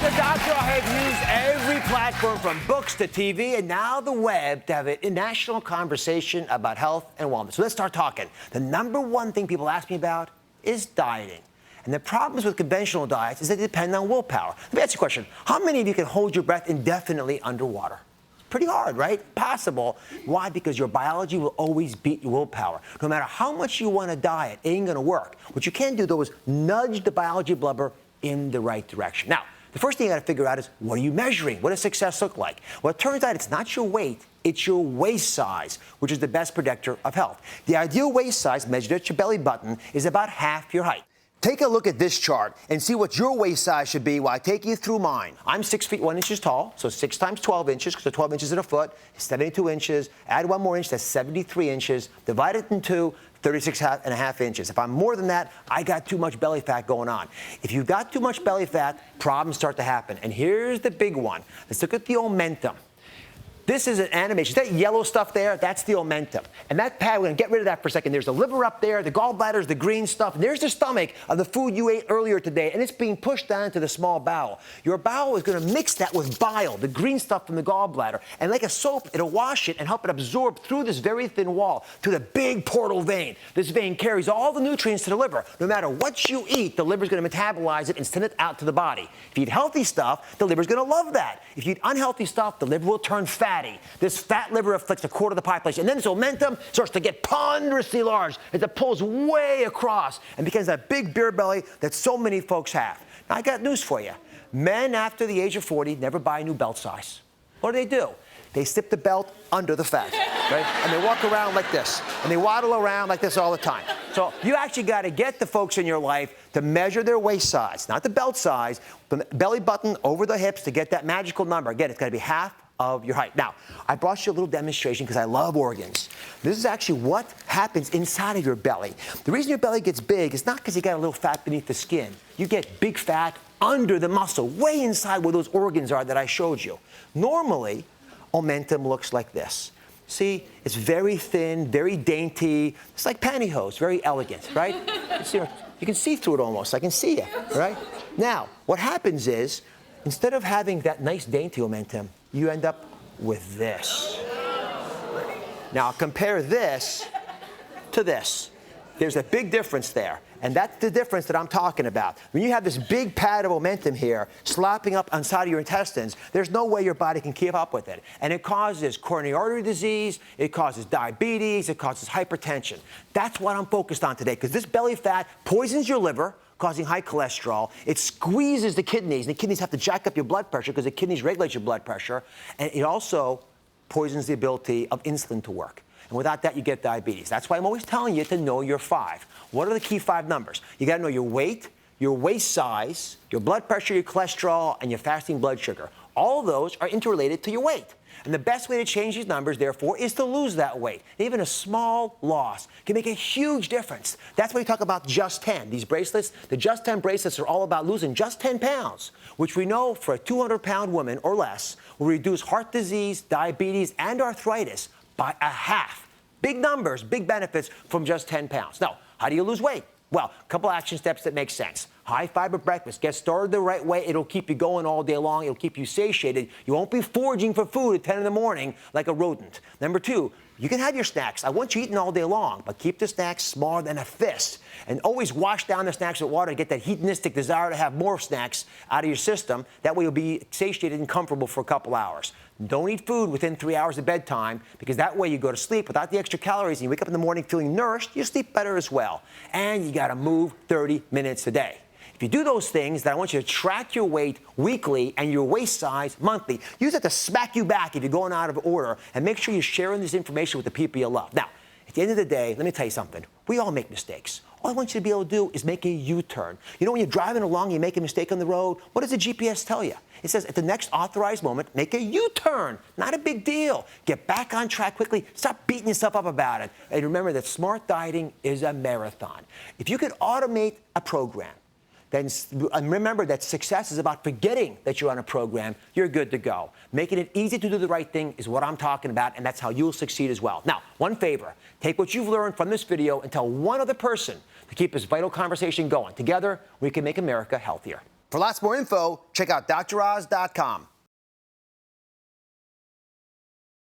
the doctor. I have used every platform from books to TV and now the web to have a national conversation about health and wellness. So let's start talking. The number one thing people ask me about is dieting. And the problems with conventional diets is they depend on willpower. Let me ask you a question. How many of you can hold your breath indefinitely underwater? Pretty hard, right? Possible. Why? Because your biology will always beat your willpower. No matter how much you want to diet, it ain't going to work. What you can do, though, is nudge the biology blubber in the right direction. Now, the first thing you got to figure out is, what are you measuring? What does success look like? Well, it turns out it's not your weight, it's your waist size, which is the best predictor of health. The ideal waist size, measured at your belly button, is about half your height. Take a look at this chart and see what your waist size should be while I take you through mine. I'm 6 feet 1 inches tall, so 6 times 12 inches, because 12 inches in a foot is 72 inches. Add 1 more inch, that's 73 inches. Divide it in 2, 36 and a half inches. If I'm more than that, I got too much belly fat going on. If you've got too much belly fat, problems start to happen. And here's the big one. Let's look at the omentum. This is an animation. That yellow stuff there, that's the omentum. And that pad, we're going to get rid of that for a second. There's the liver up there, the gallbladder's the green stuff. And there's the stomach of the food you ate earlier today, and it's being pushed down to the small bowel. Your bowel is going to mix that with bile, the green stuff from the gallbladder. And like a soap, it'll wash it and help it absorb through this very thin wall to the big portal vein. This vein carries all the nutrients to the liver. No matter what you eat, the liver's going to metabolize it and send it out to the body. If you eat healthy stuff, the liver's going to love that. If you eat unhealthy stuff, the liver will turn fatty. This fat liver afflicts a quarter of the population. And then this omentum starts to get ponderously large as it pulls way across and becomes that big beer belly that so many folks have. Now, I got news for you. Men after the age of 40 never buy a new belt size. What do? They slip the belt under the fat, right? And they walk around like this. And they waddle around like this all the time. So you actually got to get the folks in your life to measure their waist size, not the belt size, the belly button over the hips to get that magical number. Again, it's got to be half of your height. Now, I brought you a little demonstration because I love organs. This is actually what happens inside of your belly. The reason your belly gets big is not because you got a little fat beneath the skin. You get big fat under the muscle, way inside where those organs are that I showed you. Normally, omentum looks like this. See, it's very thin, very dainty. It's like pantyhose, very elegant, right? You can see through it almost. I can see you, right? Now, what happens is, instead of having that nice dainty omentum, you end up with this. Now, compare this to this. There's a big difference there. And that's the difference that I'm talking about. When you have this big pad of omentum here slopping up inside of your intestines, there's no way your body can keep up with it. And it causes coronary artery disease, it causes diabetes, it causes hypertension. That's what I'm focused on today, because this belly fat poisons your liver, causing high cholesterol. It squeezes the kidneys, and the kidneys have to jack up your blood pressure because the kidneys regulate your blood pressure. And it also poisons the ability of insulin to work. And without that, you get diabetes. That's why I'm always telling you to know your 5. What are the key 5 numbers? You got to know your weight, your waist size, your blood pressure, your cholesterol, and your fasting blood sugar. All of those are interrelated to your weight. And the best way to change these numbers, therefore, is to lose that weight. Even a small loss can make a huge difference. That's why we talk about Just 10. These bracelets, the Just 10 bracelets are all about losing just 10 pounds, which we know for a 200-pound woman or less will reduce heart disease, diabetes, and arthritis by a half. Big numbers, big benefits from just 10 pounds. Now, how do you lose weight? Well, a couple action steps that make sense. High fiber breakfast. Get started the right way. It'll keep you going all day long. It'll keep you satiated. You won't be foraging for food at 10 in the morning like a rodent. Number 2, you can have your snacks. I want you eating all day long, but keep the snacks smaller than a fist. And always wash down the snacks with water to get that hedonistic desire to have more snacks out of your system. That way you'll be satiated and comfortable for a couple hours. Don't eat food within 3 hours of bedtime, because that way you go to sleep without the extra calories and you wake up in the morning feeling nourished, you sleep better as well. And you got to move 30 minutes a day. If you do those things, then I want you to track your weight weekly and your waist size monthly. Use that to smack you back if you're going out of order, and make sure you're sharing this information with the people you love. Now, at the end of the day, let me tell you something. We all make mistakes. All I want you to be able to do is make a U-turn. You know, when you're driving along, you make a mistake on the road, what does the GPS tell you? It says, at the next authorized moment, make a U-turn. Not a big deal. Get back on track quickly. Stop beating yourself up about it. And remember that smart dieting is a marathon. If you could automate a program, then remember that success is about forgetting that you're on a program. You're good to go. Making it easy to do the right thing is what I'm talking about, and that's how you'll succeed as well. Now, one favor. Take what you've learned from this video and tell one other person to keep this vital conversation going. Together, we can make America healthier. For lots more info, check out DrOz.com.